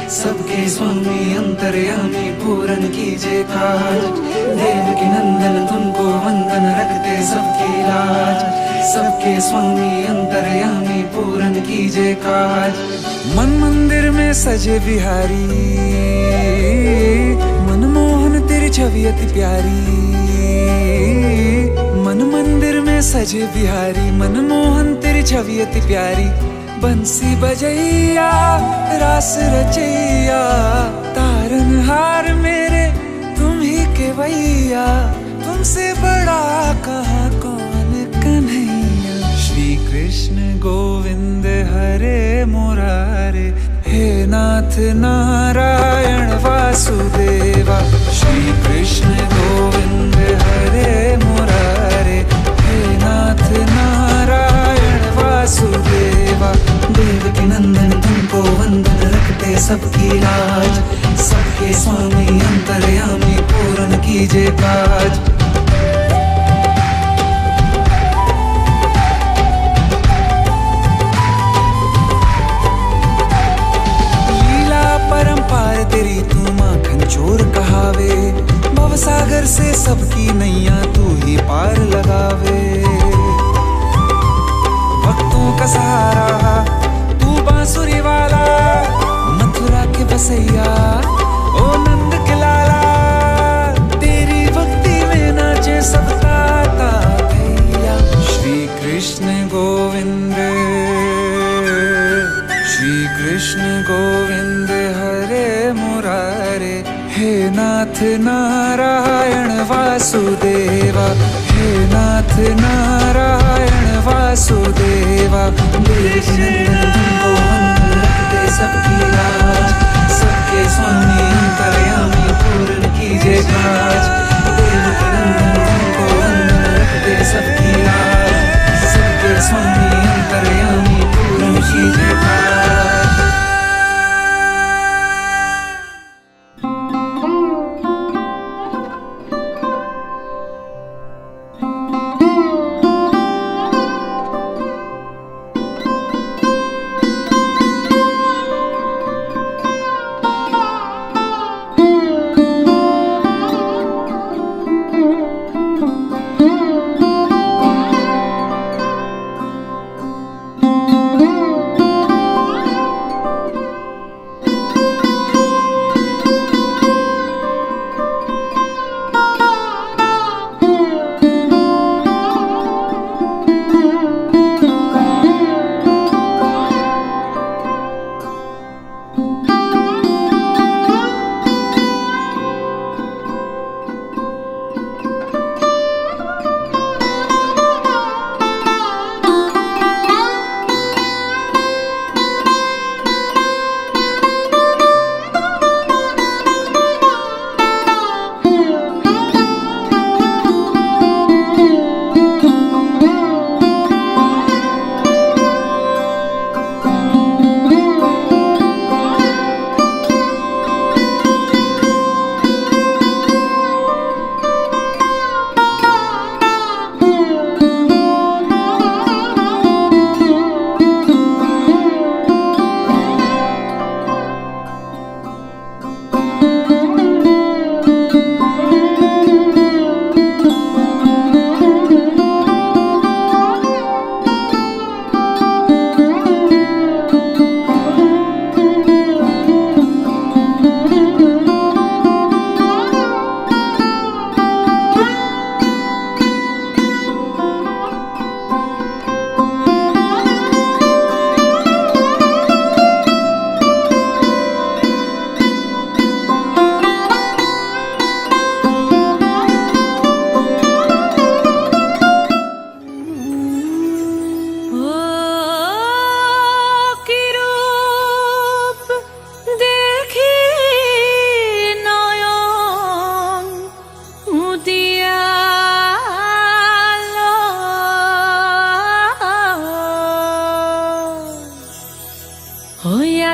सबके स्वामी अंतर्यामी पूरन कीजिए काज। देवकी नंदन तुमको वंदन रखते सबकी लाज। सबके स्वामी अंतर्यामी पूरन कीजिए काज। मन मंदिर में सजे बिहारी, मनमोहन तेरी छवि अति प्यारी। मन मंदिर में सजे बिहारी, मनमोहन तेरी छवि अति प्यारी। बंसी बजैया रास रचैया, तारनहार मेरे तुम ही के भैया। तुमसे बड़ा कहाँ कौन कन्हैया। श्री कृष्ण गोविंद हरे मुरारे, हे नाथ नारायण वासुदेवा। श्री कृष्ण गोविंद हरे मुरारे, हे नाथ नारायण वासुदेवा। देवकी नंदन तुमको वंदन रखते सबकी लाज। सबके स्वामी अंतर्यामी पूरन कीजिए काज। परंपार तेरी तू माखन चोर कहावे। भवसागर से सबकी नैया तू ही पार लगावे। भक्तों का सहारा तू बांसुरी वाला, मथुरा के बसैया ओ नंद के लाला। तेरी भक्ति में नाचे सब ताता भैया। श्री कृष्ण गोविंद, श्री कृष्ण गोविंद हरे मुरारे, हे नाथ नारायण वासुदेवा। हे नाथ नारायण वासुदेवा। देवकी नंदन तुमको वंदन रखते सबकी लाज। सबके स्वामी अंतर्यामी पूर्ण कीजिए काज। देवकी नंदन तुमको वंदन रखते सबकी लाज। सबके स्वामी अंतर्यामी पूर्ण कीजिए काज।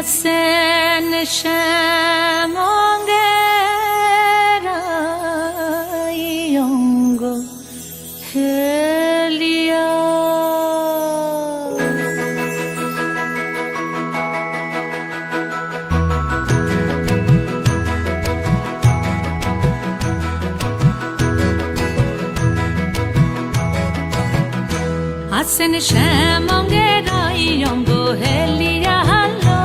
sen şemongera iongo helia. Asen শ্যামঙ্গেরাই অঙ্গ হেলিয়া হালো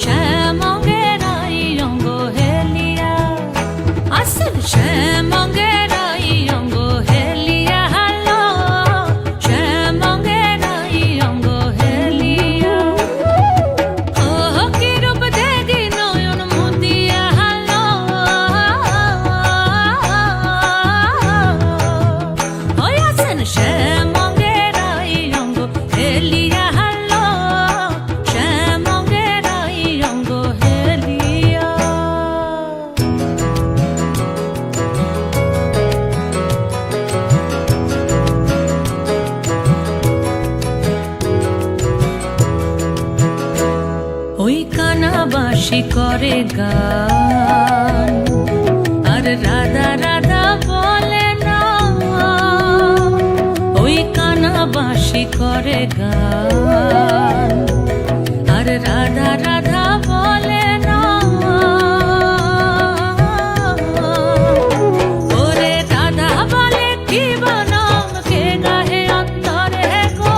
শ্যামঙ্গেরাই অঙ্গ হেলিয়া আsen শ্যামঙ্গেরাই অঙ্গ হেলিয়া হালো শ্যামঙ্গেরাই অঙ্গ হেলিয়া ও কি রূপ দেখি নয়ন মুদিয়া হালো ওই আsen শ্যামঙ্গেরাই অঙ্গ হেলিয়া হালো শ্যামঙ্গেরাই অঙ্গ হেলিয়া ওই কানাবাসী করে গান আর রাধা রাধা বলে না ওই কানাবাসী করে গান আর রাধা রাধা বলে না ওরে রাধা বলে কি বনাম কে গাহে অন্তরে গো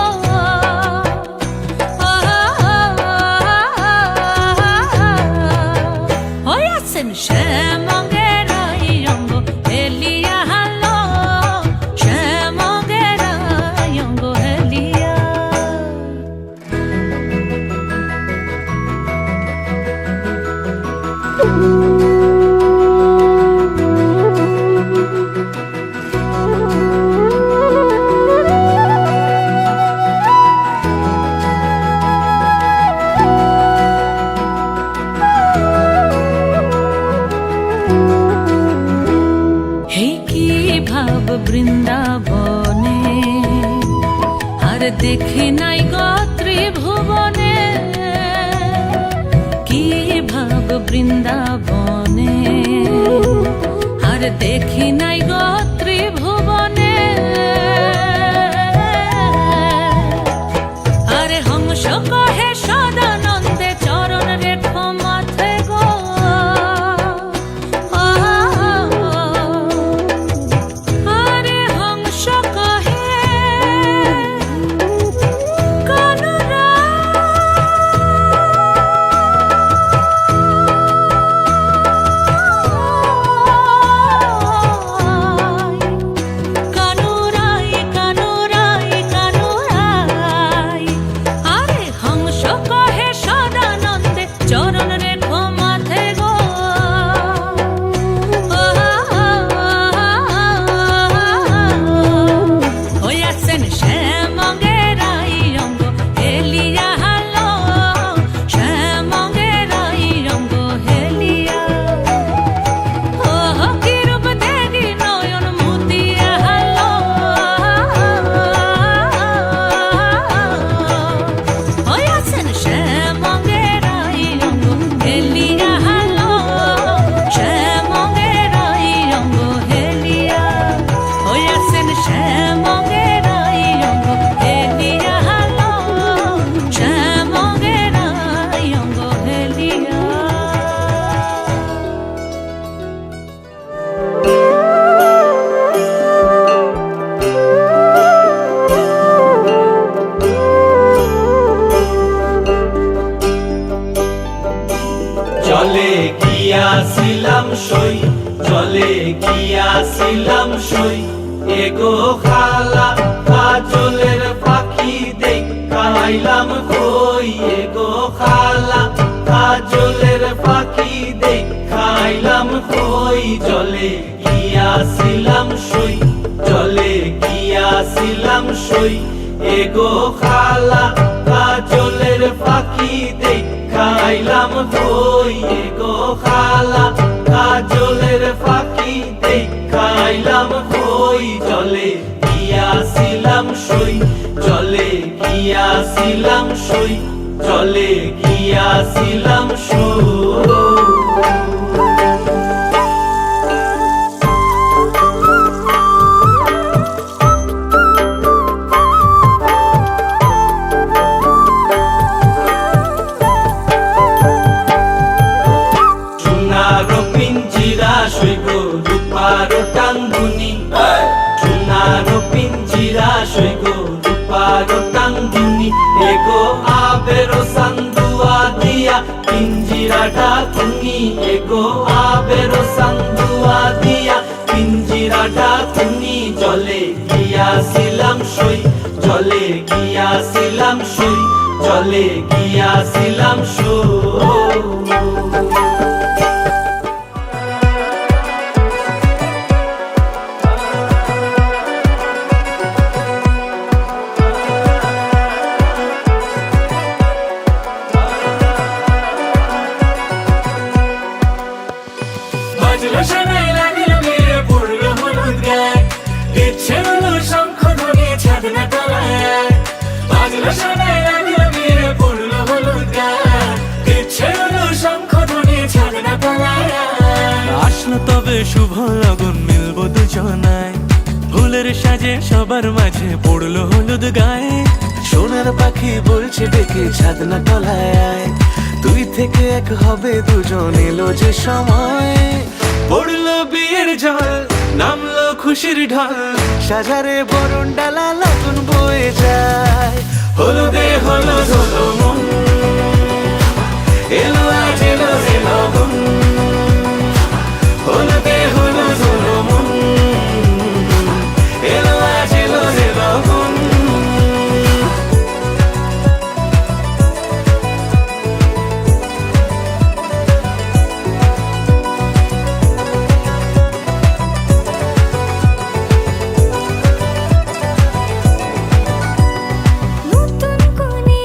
ওই আছেন শ্যামঙ্গেরাই অঙ্গ হেলিয়া হালো শ্যামঙ্গেরাই অঙ্গ হেলিয়া হে কি ভাব বৃন্দাবনে আর দেখি নাই গো ত্রিভুবনে কি ভাব বৃন্দাবনে আর দেখি নাই গো ত্রিভুবনে আরে হংস কহে সদানন্দে চরণ রেখো মাথে গো আরে হংস কহে কানুরা কানুরাই কানুরাই কানুরাই আরে হংস কহে সদানন্দে চরণ রেখো মাথে গো ওই আছেন শ্যামঙ্গেরাই অঙ্গ হেলিয়া হালো শ্যামঙ্গেরাই অঙ্গ হেলিয়া ও কি রূপ দেখি নয়ন মুদিয়া হালো ওই আছেন শ্যামঙ্গেরাই অঙ্গ হেলিয়া হালো শ্যামঙ্গেরাই অঙ্গ হেলিয়া ওই আছেন শ্যামঙ্গেরাই অঙ্গ হেলিয়া হালো শ্যামঙ্গেরাই অঙ্গ হেলিয়া জলে গিয়াছিলাম সই জলে গিয়াছিলাম সই এগো খালা কাজলের পাখি দেখাইলাম কই এগো খালা কাজলের পাখি দেখাইলাম কই জলে গিয়াছিলাম সই জলে গিয়াছিলাম সই এগো খালা কাজলের পাখি দেখাইলাম কই এগো খালা কাজলের পাখি দেখাইলাম কই জলে গিয়াছিলাম সই জলে গিয়াছিলাম সই জলে গিয়াছিলাম সই রূপার টাঙ্গুনি সোনার পিঞ্জিরা সৈগ রূপার আবেরো সান্দুয়া দিয়া পিঞ্জিরাটা তুমি এগো আবেরো সান্দুয়া দিয়া পিঞ্জিরাটা তুমি জলে গিয়াছিলাম সই জলে গিয়াছিলাম সই জলে গিয়াছিলাম সই বাজলো শোনাই লাগিল মেরে পড়লো হলুদ গায়ে ইচ্ছে হলো শঙ্খ ধ্বনি ছাদনা তলায় বাজলো শোনাই লাগিল মেরে পড়লো হলুদ গায়ে ইচ্ছে হলো শঙ্খ ধ্বনি ছাদনা তলায় আসলো তবে শুভ লগন মিলবো দুজনায় ফুলের সাজে সবার মাঝে পড়লো হলুদ গায়ে সোনার পাখি বলছে ডেকে ছাদনা তলায় দুই থেকে এক হবে দুজন এলো যে সময় পড়লো বিয়ের জল নামলো খুশির ঢল সাজারে বরণ ডালা লগন বয়ে যায় হলুদে হলুদ হলো মন এলো আজ এলো রে লগন হলুদে হলুদ হলো মন এলো আজ এলো রে লগন নতুন কোণে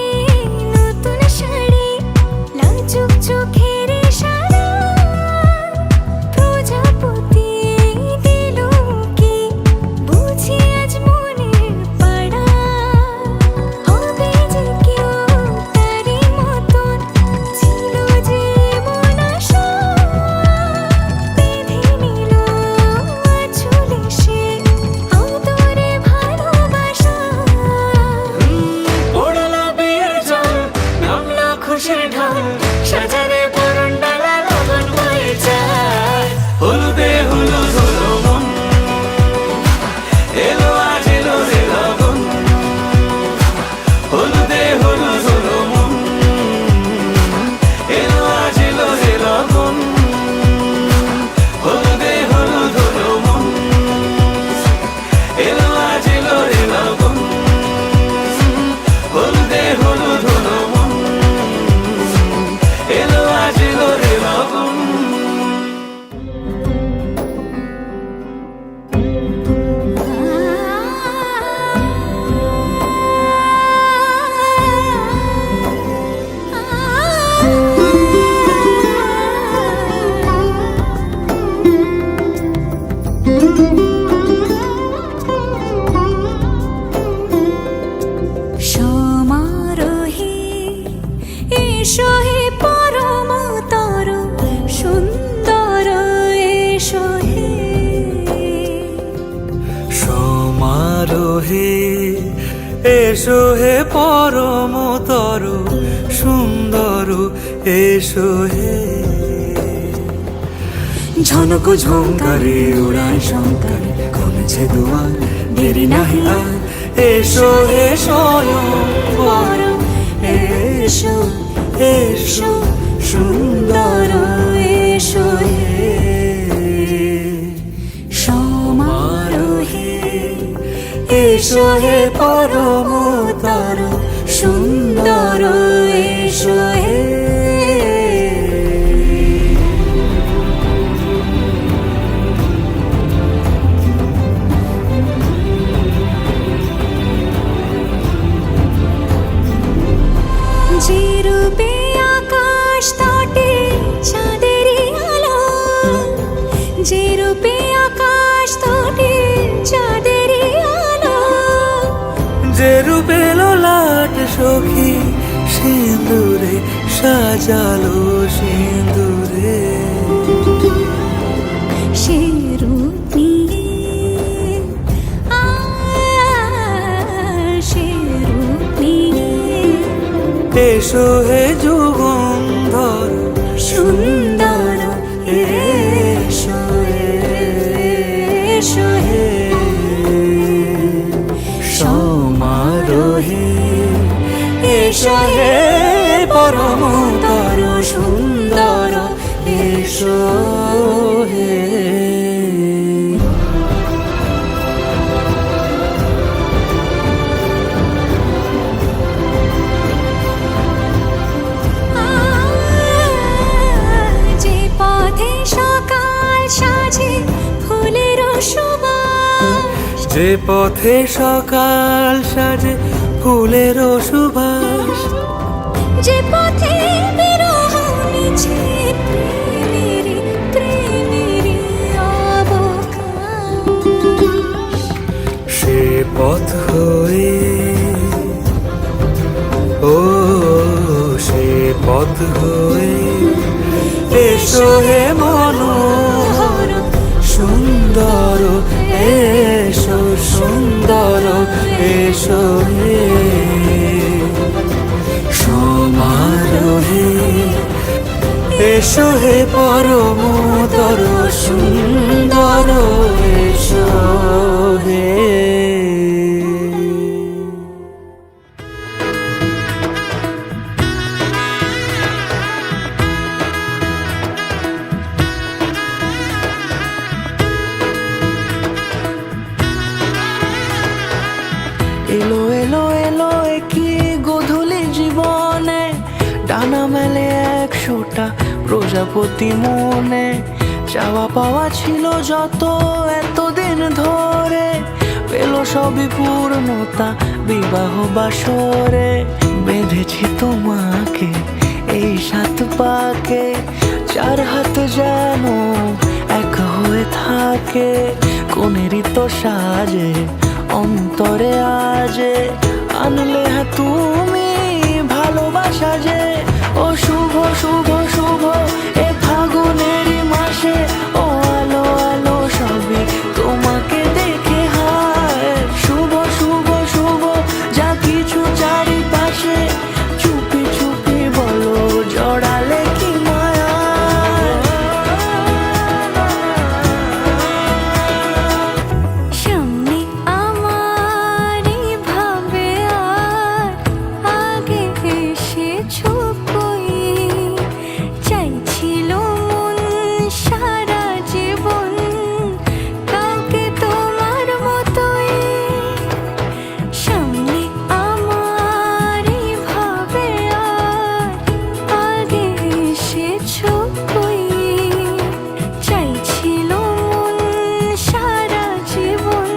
নতুন শাড়ি লাজুক চোখের ইশারা প্রজাপতি দিল কি বুঝি আজ মনের পাড়া হবে যে কেউ তারই মতন ছিল যে মন আশা বেঁধে নিল আঁচলে সে আদরে ভালোবাসা পড়লো বিয়ের জল নামলো খুশির ঢল সাজারে বরণ ডালা লগন বয়ে যায় হলুদে হলুদ হলো মন এলো আজ এলো রে লগন হলুদে হলুদ হলো মন এলো আজ এলো রে লগন হলুদে হলুদ হলো মন এলো আজ এলো রে লগন হলুদে হলুদ হলো মন এলো আজ এলো রে লগন সমারোহে এসো হে পরমতর সুন্দর এসো হে সমারোহে এসো হে পরমতর সুন্দর এসো হে ঝনক ঝঙ্কারে উড়ায় শঙ্কারে কমেছে দুয়ার দেরি নাহি আর এসো হে স্বয়ংবর এসো এসো সুন্দর এসো হে সমারোহে এসো হে পরমতর সুন্দর এসো হে যে রূপে আকাশ তটে চাঁদেরই আলো যে রূপে আকাশ তটে চাঁদেরই আলো যে রূপে লোলাট সখী সিঁদুরে সাজালো সিঁদুরে সে রূপ নিয়ে সে রূপ নিয়ে এসো হে যুগন্ধর সুন্দর এসো এসো হে সমারোহে এসো পরমতর সুন্দর এসো হে। যে পথে সকাল সাজে ফুলের সুবাস, যে পথে সকাল সাজে ফুলের সুবাস, যে পথে বিরহ নিচে প্রেমেরই প্রেমেরই অবকাশ, সে পথ হয়ে ও সে পথ হয়ে এসো হে মনোহর সুন্দর এসো সুন্দর এসো হে। সমারোহে এসো হে পরমতর সুন্দর এসো হে। এলো এলো এলো কি গধূলি জীবনে, ডানা মেলে 100টা প্রজাপতি মনে। চাওয়া পাওয়া ছিল যত এতদিন ধরে, পেল সবই পূর্ণতা বিবাহ বাসরে। বেঁধেছি তোমাকে এই 7 পাকে, 4 হাত যেন এক হয়ে থাকে। কোনেরই তো সাজে অন্তরে আজে, আনলে হ্যাঁ তুমি ভালোবাসা যে। ও শুভ শুভ শুভ এ ফাগুনেরই মাসে, ও আলো আলো সবই তোমাকে দেখে হায়। শুভ শুভ শুভ যা কিছু চারিপাশে, চুপি চুপি বলো জড়ালে কি মায়া। সামনে আমারই ভাবে আর আগে এসেছো কই, চাইছিল মন সারা জীবন কাউকে তোমার মতোই। সামনে আমারই ভাবে আর আগে এসেছো কই, চাইছিল মন সারা জীবন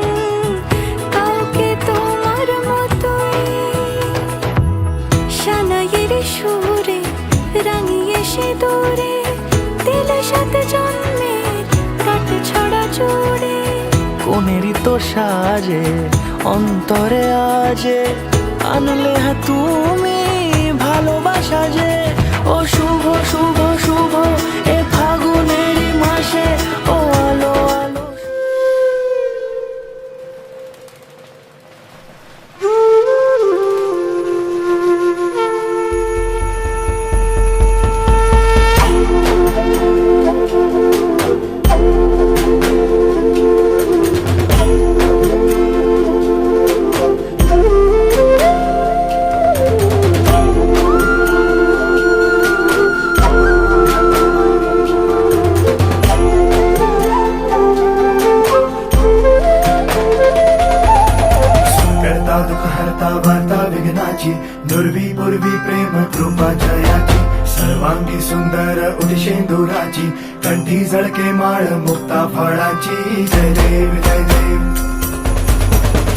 কাউকে তোমার মতোই। সানাইয়ের সুরে রাঙিয়ে সে দূরে, দিলে 7 জন্মের কাট ছড়া জোড়ে। কোনেরই তো সাজে অন্তরে আজে, আনলে হ্যাঁ তুমি ভালোবাসা যে। ও শুভ শুভ শুভ এ ফাগুনেরই মাসে, ও আলো আলো। करता दुःख हरता वार्ता विघ्नाची, दुर्वी पूर्वी प्रेम कृपा जयाची। सर्वांगी सुंदर उदिशेंदुराची, कंठी झळके माळ मुक्ता फळाची। जय देव जय देव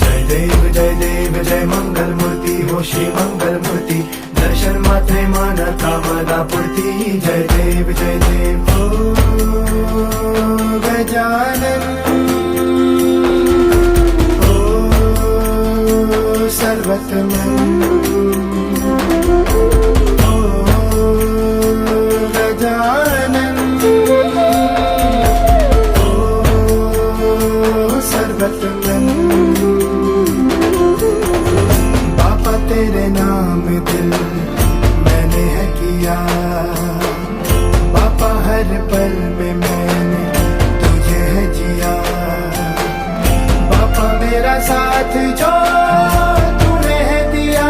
जय देव जय देव जय मंगल मूर्ती हो श्री मंगल मूर्ती। दर्शन मात्रे मान कामना पूर्ती। जय देव जय देव ओ गजानन सर्वतमन ओ गजानन ओ सर्वतमन। बापा तेरे नाम दिल मैंने है किया, बापा हर पल में मैंने तुझे है जिया। बापा मेरा साथ जो तूने है दिया,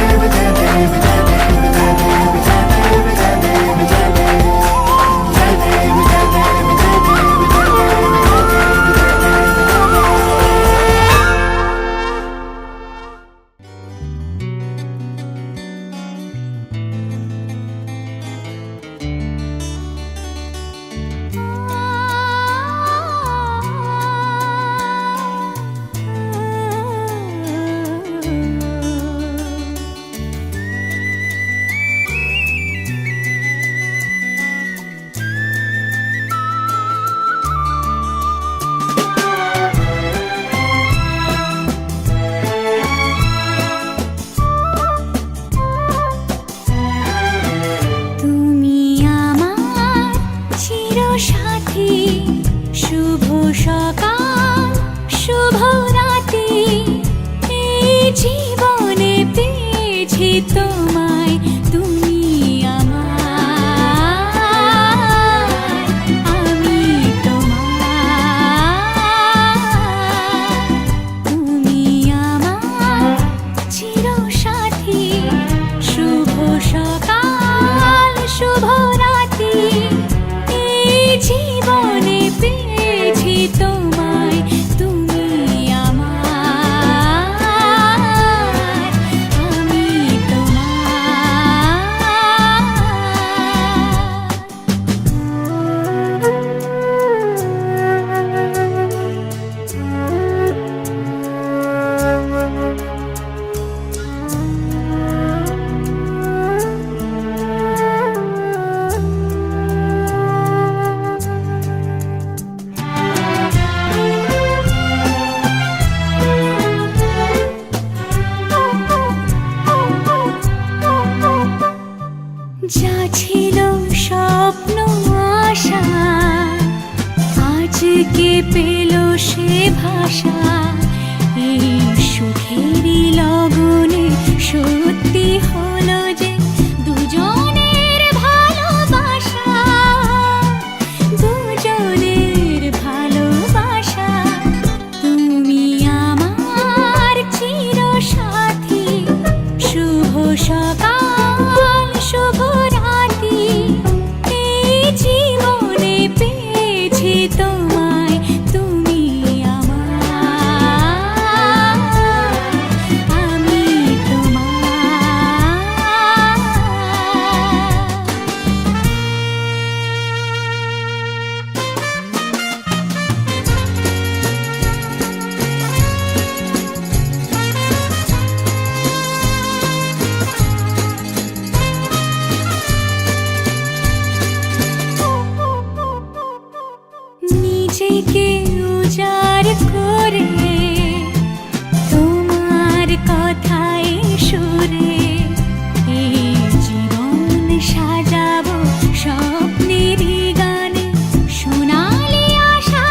देव जय देव जय देव जय देव जय देव जय देव जय देव जय देव जय देव जय देव जय তুমি আমার চিরসাথী, শুভ সকাল শুভ রাতি, এই জীবনে পেয়েছি তোমায়, তুমি আমার, আমি তোমার। তুমি আমার চিরসাথী, শুভ সকাল শুভ রাতি, এই জীবনে পেয়েছি তোমায়, তুমি আমার, আমি যা ছিল স্বপ্ন আশা, আজকে পেল সে ভাষা, এই সুখেরই লগনে সত্যি হলো যে দুজনের ভালোবাসা, দুজনের ভালোবাসা। তুমি আমার চিরসাথী, শুভ সকাল শুভ রাতি, এই জীবনে পেয়েছি তোমায়, তুমি আমার, আমি নিজেকে উজাড় করে তোমার কথায় সুরে, এই জীবন সাজাবো স্বপ্নেরই গানে, সোনালি আশা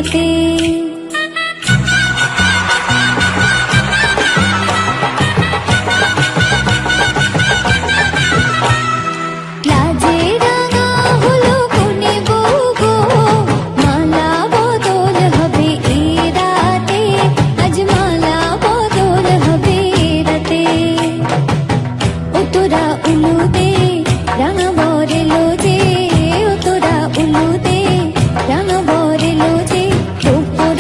রাতে লাজে রাঙা হলো কোনে বউ গো, মালা বদল হবে এ রাতে, আজ মালা বদল হবে এ রাতে। ও তোরা উলুদে রাঙা বরেলো যে, ও তোরা উলুদে রাঙা বরেলো যে, তোপর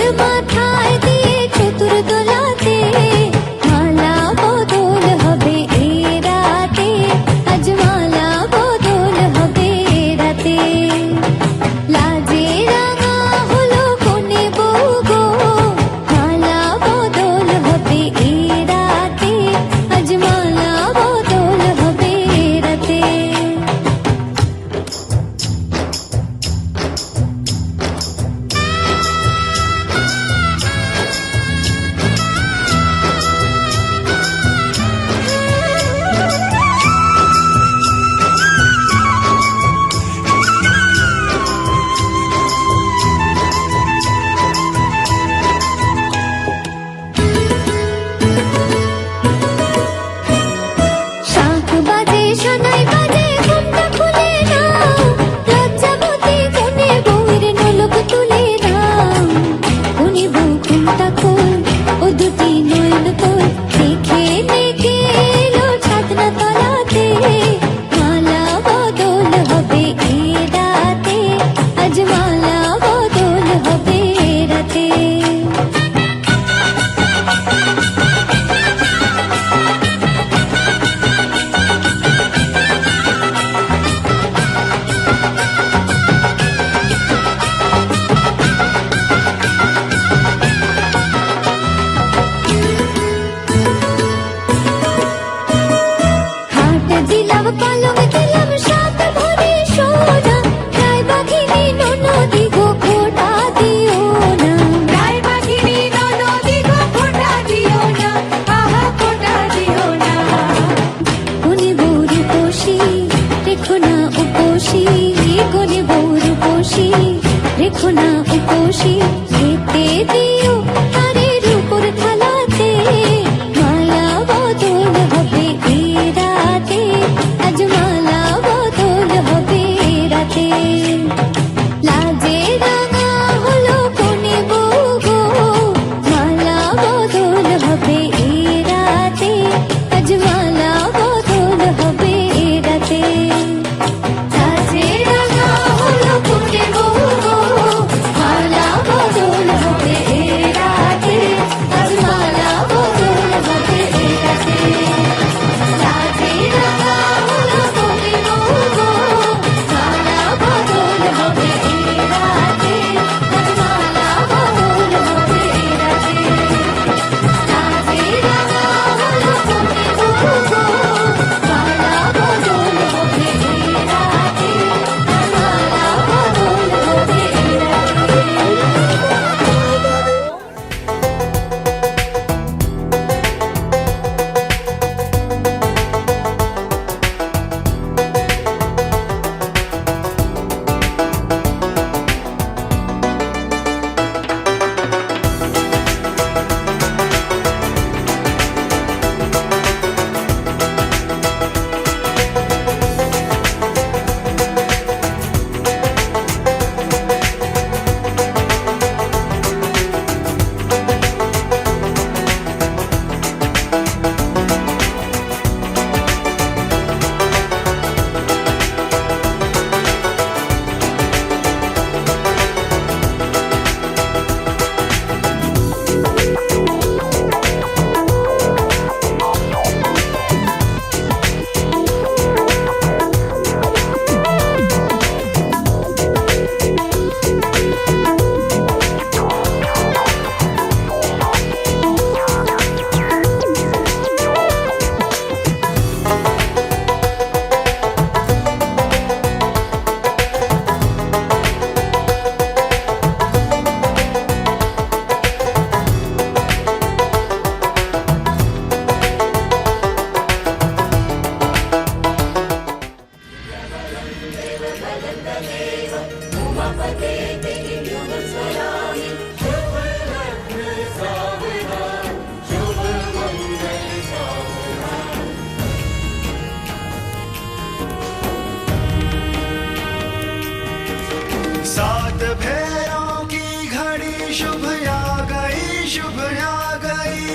शुभ आ गई।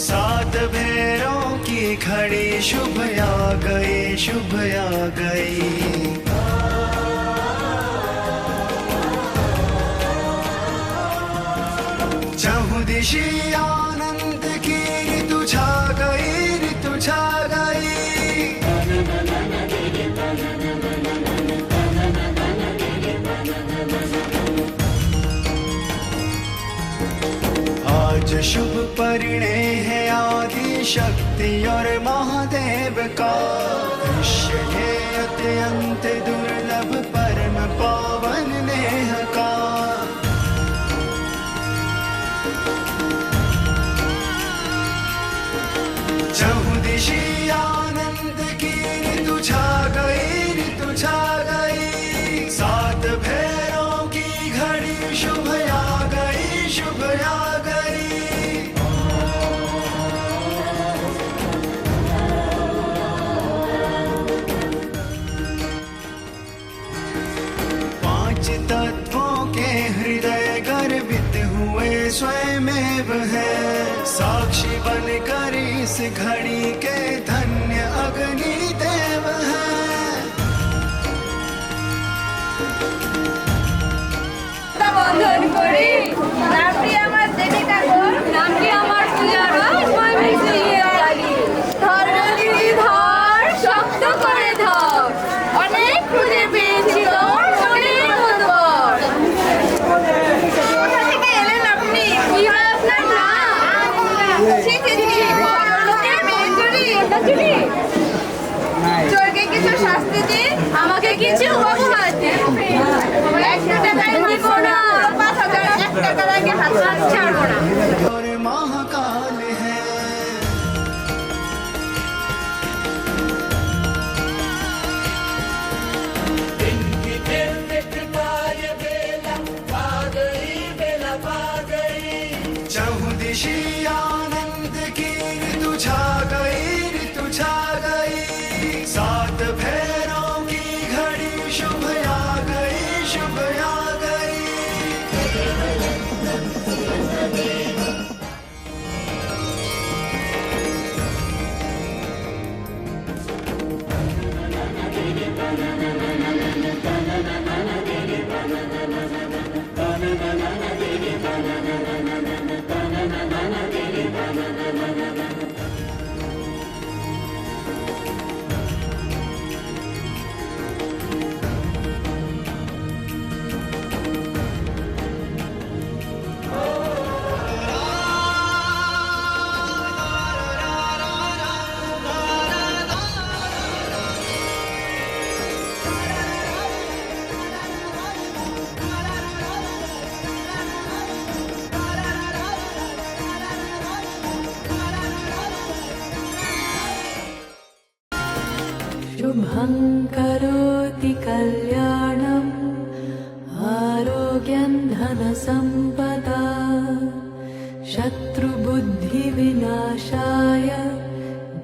सात भैरों की घड़ी शुभ आ गई, शुभ आ गई। चहुदिशी आनंद की ऋतु छा गई, ऋतु छा गई। आज शुभ परिणय है आदि शक्ति और महादेव का। दृश्य है अत्यंत दुर्लभ परम पावन नेह का। चहुदिशी आनंद की ऋतु छा गई, ऋतु छा गई। सात भैरों की घड़ी शुभ आ गई, शुभ आ गई। पांच तत्वों के हृदय गर्वित हुए स्वयमेव है। साक्षी बनकर इस घड़ी के धन्य अग्नि देव है। বন্ধন করি নামটি আমার দেবিকা গোর, নামটি আমার পূজা রাজ, আমি দিয়ে জানি ধর দিদি ধর, শক্ত করে ধর, অনেক খুঁজে পেয়েছি তোর মনের মতোর। কোথা থেকে এলেন আপনি? কি হয় আপনার নাম? ছি ছি ছি, বড়লোকের মেয়ে চুরি। চোরকে কিছু শাস্তি দিন, আমাকে কিছু উপহার দিন। 100 টাকায় দিব না, 5000 1 টাকা লাগে হাত ছাড়বো না। और महाकाल है। चहुदिशी आनंद की ऋतु छा गई, ऋतु छा गई। सात भैरों की घड़ी शुभ आ गई, शुभ आ गई। शुभं करोति कल्याणम् आरोग्यं धनसम्पदा शत्रुबुद्धिविनाशाय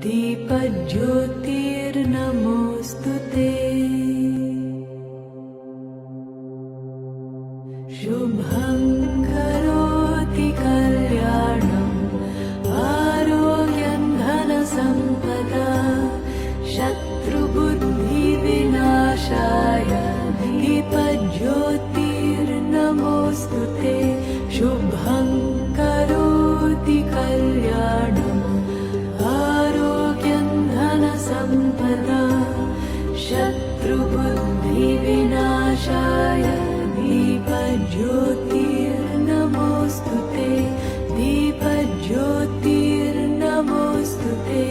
दीपज्योतिर्नमोऽस्तु ते। शुभं करोति कल्याणम् आरोग्यं धनसम्पदा शत्रुबुद्धिविनाशाय दीपज्योतिर्नमोऽस्तु ते। शुभं करोति कल्याणम् आरोग्यं धनसम्पदा शत्रुबुद्धिविनाशाय दीपज्योतिर्नमोऽस्तु ते। दीपज्योतिर्नमोऽस्तु ते।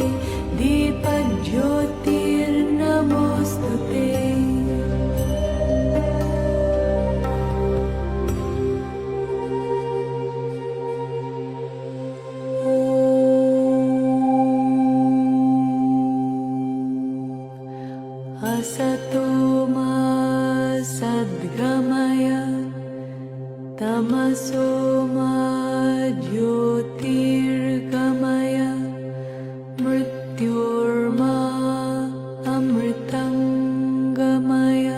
दीपज्योतिर्नमोऽस्तु ते। असतो मा सद्गमय तमसो मा ज्योतिर्गमय मृत्योर्मा अमृतं गमय।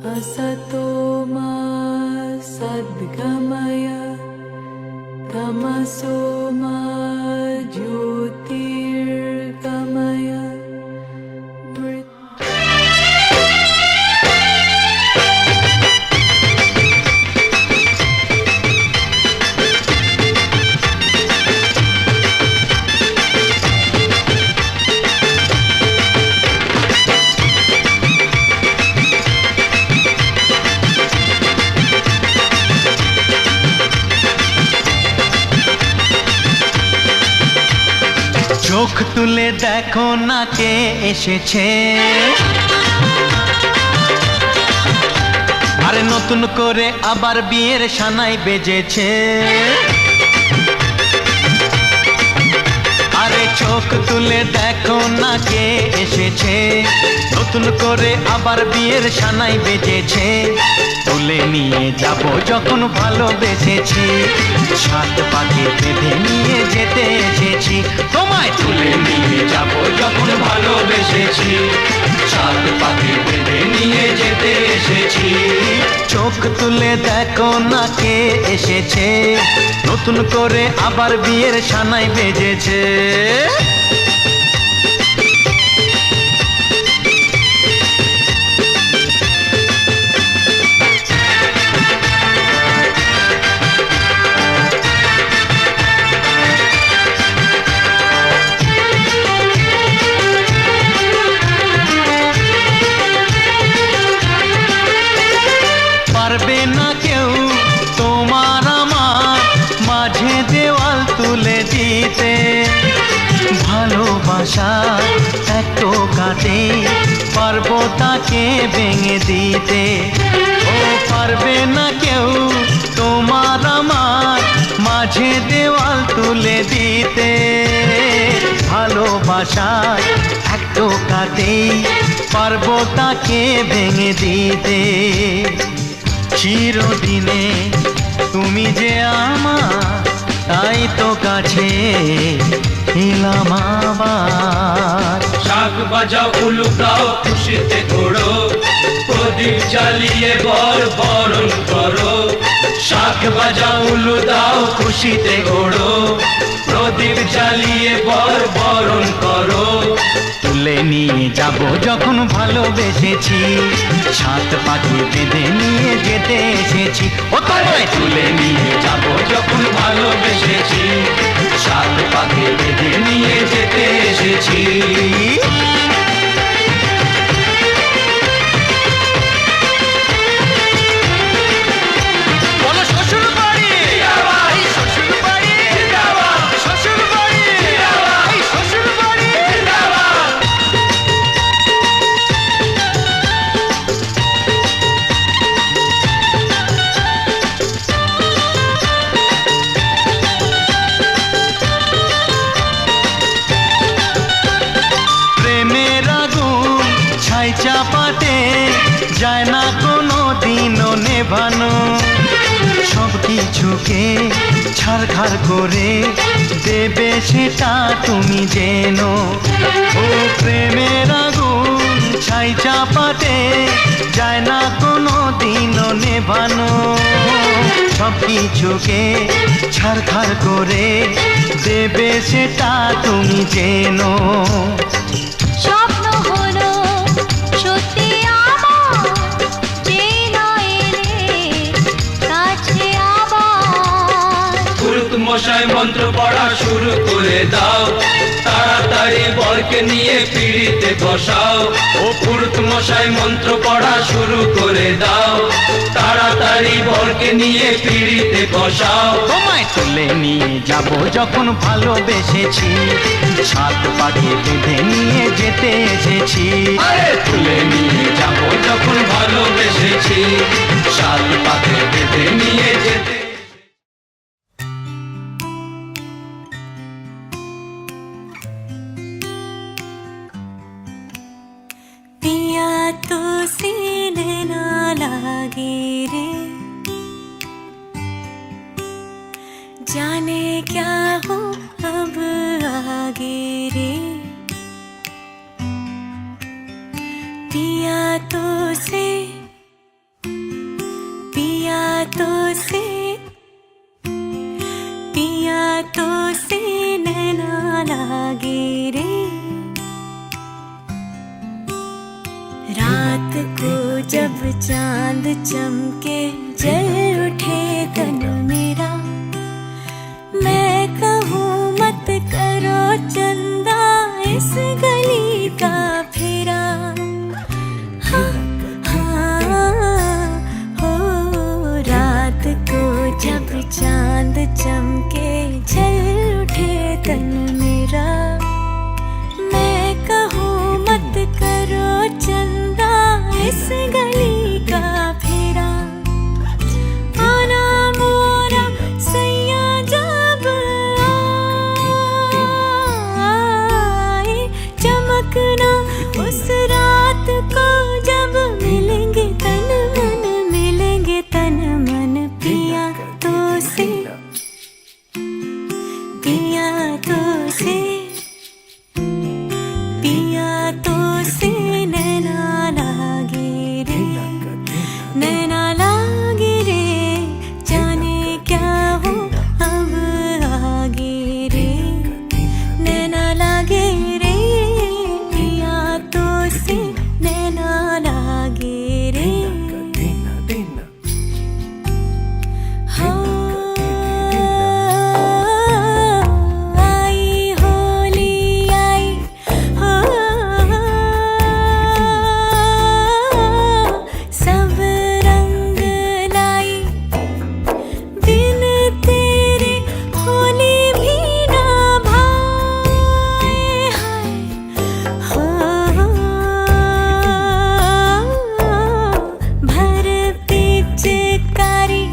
असतो मा सद्गमय तमसो मा ज्योतिर्गमय চোখ তুলে দেখো না কে এসেছে, আরে নতুন করে আবার বিয়ের সানাই বেজেছে। আরে চোখ তুলে দেখো না কে এসেছে, নতুন করে আবার বিয়ের সানাই বেজেছে। তুলে নিয়ে যাব যখন ভালোবেসেছি, সাত পাকে বেঁধে নিয়ে যেতে এসেছি। তোমায় তুলে নিয়ে যাব যখন ভালোবেসেছি, সাত পাকে বেঁধে নিয়ে যেতে এসেছি। চোখ তুলে দেখো না কে এসেছে, নতুন করে আবার বিয়ের সানাই বেজেছে। পারবে না কেউ তোমার আমার মাঝে দেওয়াল তুলে দিতে, ভালোবাসা একটু কাটে পারবো তাকে ভেঙে দিতে। ও পারবে না কেউ তোমার আমার মাঝে দেওয়াল তুলে দিতে, ভালোবাসা একটু কাটে পারবো তাকে ভেঙে দিতে। চিরদিনে তুমি যে আমার, তাই তো কাছে এলাম আবার। শাক বাজাও উলু গাও খুশিতে ঘোড়ো, প্রদীপ জ্বালিয়ে বরণ করো। শাক বাজাও উলু দাও খুশিতে ঘোড়ো, প্রদীপ জ্বালিয়ে বরণ করো। তুলে নিয়ে যাব যখন ভালোবেসেছি, সাত পাকে বেঁধে নিয়ে যেতে এসেছি। ও তোমায় তুলে নিয়ে যাব যখন ভালোবেসেছি, সাত পাকে বেঁধে নিয়ে যেতে এসেছি। চাপাতে যায় না কোনো দিনও নেভানো, সব কিছুকে ছাড়খাড় করে দেবে সেটা তুমি জেনো। ও প্রেমের আগুন ছাই চাপাতে যায় না কোনো দিনও নেভানো, সব কিছুকে ছাড়খাড় করে দেবে সেটা তুমি জেনো। স্বপ্ন হলো সত্যি আমার, যে নয় এলে কাছে আবার। পুরুত মশাই মন্ত্র পড়া শুরু করে দাও, তাড়াতাড়ি বরকে নিয়ে পিড়িতে বসাও। ও পুরুত মশাই মন্ত্র পড়া শুরু করে দাও, তাড়াতাড়ি বরকে নিয়ে পিড়িতে বসাও। তোমায় তুলে নিয়ে যাব যখন ভালোবেসেছি, সাত পাকে বেঁধে নিয়ে যেতে এসেছি। আরে তুলে নিয়ে যাব যখন ভালোবেসেছি, সাত পাকে বেঁধে নিয়ে যেতে। पिया तो सीने ना लागे रे, जाने क्या हो अब आगे रे। पिया तो से से पिया तो से नैना लागे रे। रात को जब चांद चमके जल उठे तन मेरा, मैं कहूँ मत करो चंदा इस गली का फेरा। हाँ, हाँ, हो रात को जब चांद चमके जल उठे तन मेरा, मैं कहूँ मत करो चंदा इस गली का फेरा। आना मोरा सैया जब आए, चमकना उस रात को जब मिलेंगे तन मन, मिलेंगे तन मन। पिया तो से पिया तो से पिया तो से नैना लागे रे, नैना लागे रे, जाने क्या हो अब आगे रे, नैना लागे रे, पिया तो से नैना लागे रे। आई होली आई हो, सब रंग लाई, बिन तेरे होली भी ना भाए। हाय हो भर पिचकारी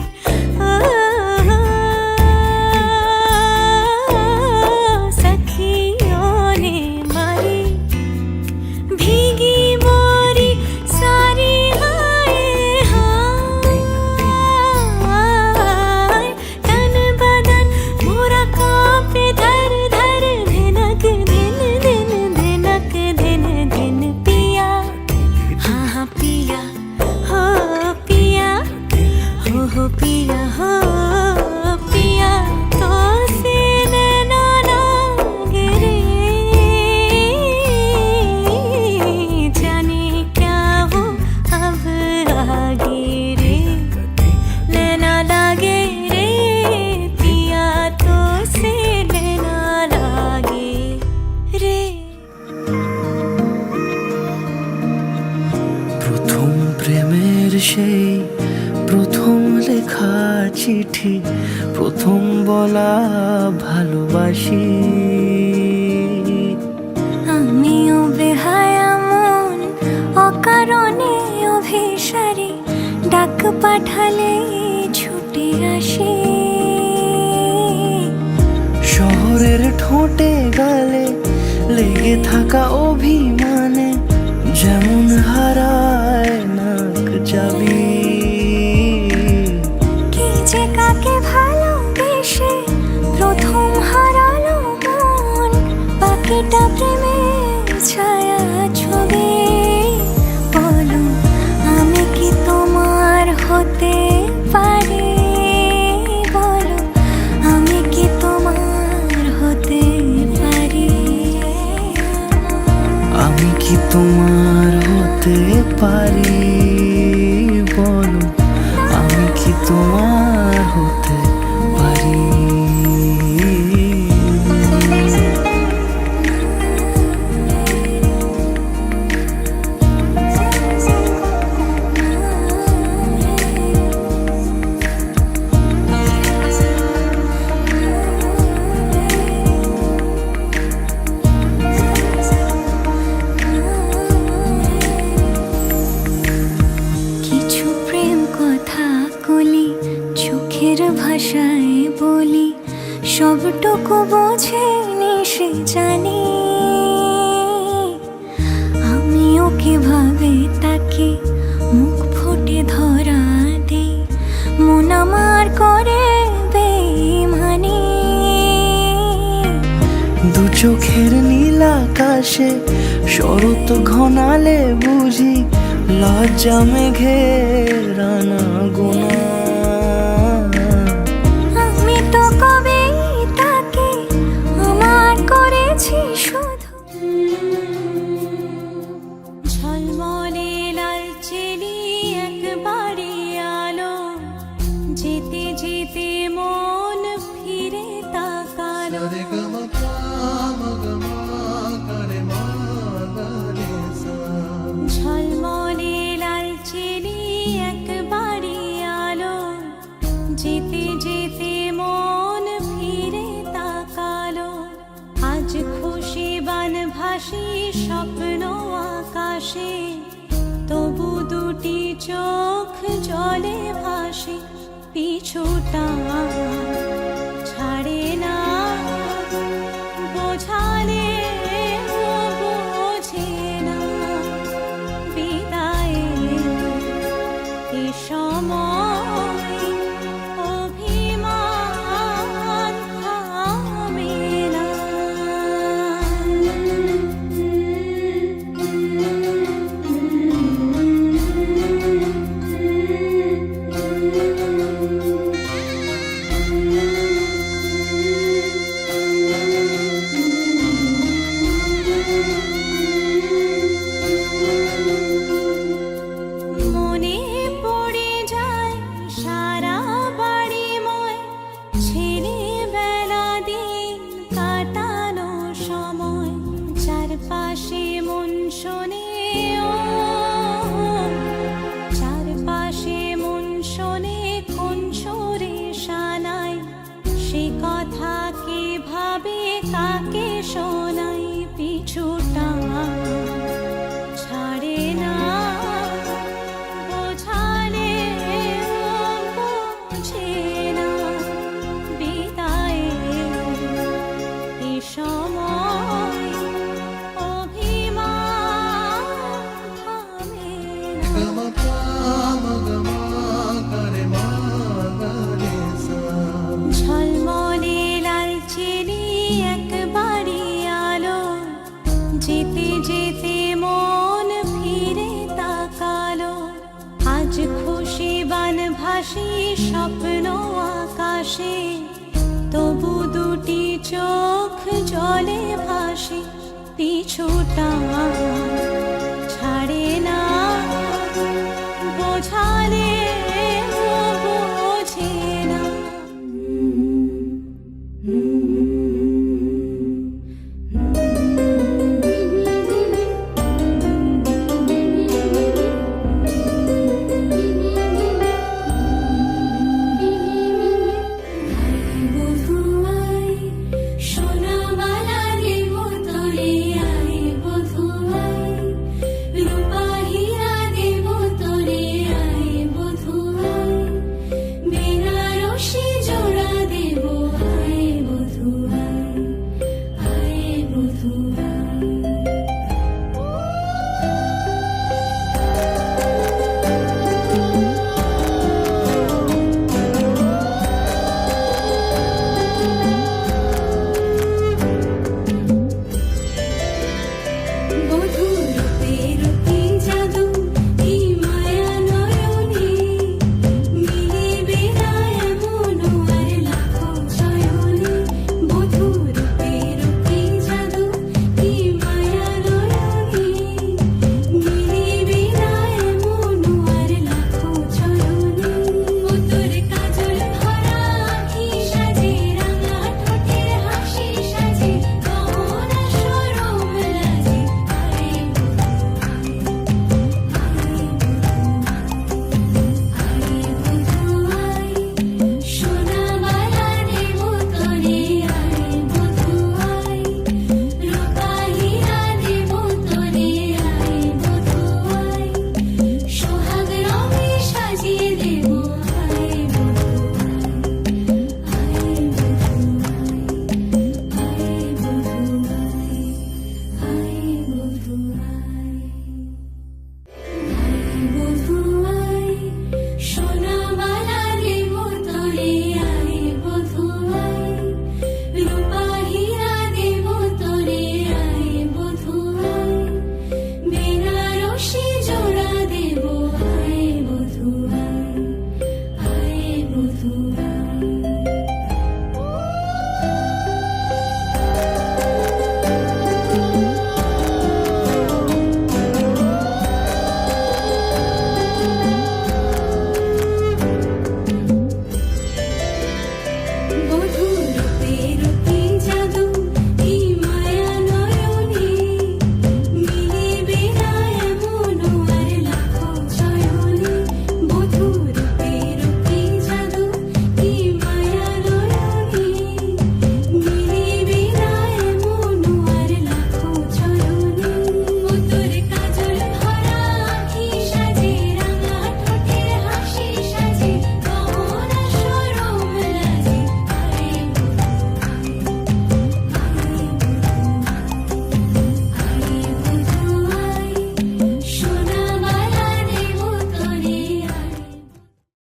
सखियों ने मारी, भीगी मोरी सारी हाय हाय। तन बदन मोरा कांपे धर धर, धिनक दिन दिन, धिनक दिन दिन। पिया हाँ हाँ पिया हो, पिया हो पिया हो, पिया तो से नैना लागे रे, जाने क्या हो अब आगे रे, नैना लागे रे, पिया तो से नैना लागे रे। প্রথম প্রেমের সেই প্রথম লেখা চিঠি, প্রথম বলা ভালোবাসি। আমিও বেহায়া মন অকারণে অভিসারী, ডাক পাঠালে ছুটে আসি। শহরের ঠোঁটে গালে লেগে থাকা অভিমানে যেমন হারায় নাক যাবি। কে যে কাকে ভালোবেসে প্রথম হারালো মন, বাকিটা প্রেমের ছায়া ছবি। বলো আমি কি তোমার হতে পারি, বলো আমি কি তোমার হতে পারি। আমি কি তোমার হতে পারি, বলো আমি কি তোমার হতে পারি। কিছু প্রেম কথা কলি, চোখের ভাষায় বলি, সবটুকু বোঝেনি সে জানি। আমি ওকে ভাবে তাকে মুখ ফুটে ধরা দেই, মন আমার করে বেইমানি। দু চোখের নীল আকাশে শরৎ ঘনালে বুঝি লজ্জা মেঘের রানা গোনা। একবারই আলো, যেতে যেতে মন ফিরে তাকালো। আজ খুশি বান ভাসি স্বপ্ন আকাশে, তবু দুটি চোখ জলে ভাসে। পিছুটা ছাড়ে না, বোঝালে বোঝে না। বিদায়ের এ সময় অভিমান থামে না। মনে পড়ে যায় সারা বাড়িময় ছেলেবেলা দিন কাটানো সময়। চারপাশে মন শোনে ও, চারপাশে মন শোনে কোন সুরে শানাই। সে কথা কে ভাবে কাকে শোনাই। পিছুটা ছাড়ে না, বোঝালে বোঝে না। বিদায়ের এ সময় অভিমান থামে না। ঝলমলে লাল চিনি একবারই আলো, যেতে যেতে মন ফিরে তাকালো। আজ খুশি বান ভাসি স্বপ্ন আকাশে, তবু দুটি চোখ জলে ভাসে। পিছুটা